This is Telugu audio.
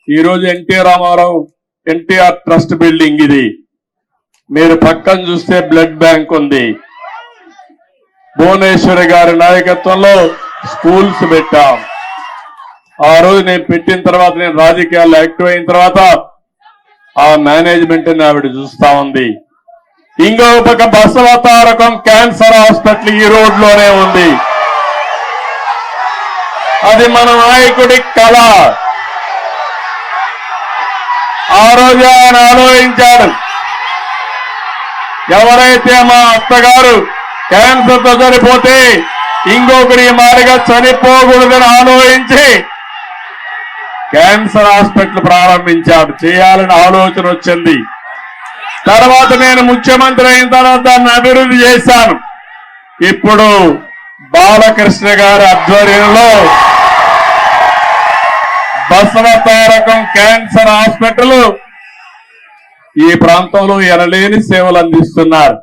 ఈ రోజు NT Rama Rao NTR trust building ఇది. మీరు పక్కన చూస్తే బ్లడ్ బ్యాంక్ ఉంది. భువనేశ్వరి గారి నాయకత్వంలో స్కూల్స్ పెట్టాం. ఆ రోజు నేను పెట్టిన తర్వాత, నేను రాజకీయాల్లో యాక్టివ్ అయిన తర్వాత ఆ మేనేజ్మెంట్ ని ఆవిడ చూస్తా ఉంది. ఇంకో పక్క బసవతారకం క్యాన్సర్ హాస్పిటల్ ఈ రోడ్లోనే ఉంది. అది మన నాయకుడి కళ. ఆ రోజు ఆయన ఆలోచించాడు, ఎవరైతే మా అత్తగారు క్యాన్సర్ తో చనిపోతే ఇంకొకరి మారిగా చనిపోకూడదని ఆలోచించి క్యాన్సర్ హాస్పిటల్ ప్రారంభించాడు. చేయాలని ఆలోచన వచ్చింది. తర్వాత నేను ముఖ్యమంత్రి అయిన తర్వాత దాన్ని అభివృద్ధి చేశాను. ఇప్పుడు బాలకృష్ణ గారి ఆధ్వర్యంలో బసవతారకం క్యాన్సర్ హాస్పిటల్ ఈ ప్రాంతంలో ఎనలేని సేవలు అందిస్తున్నారు.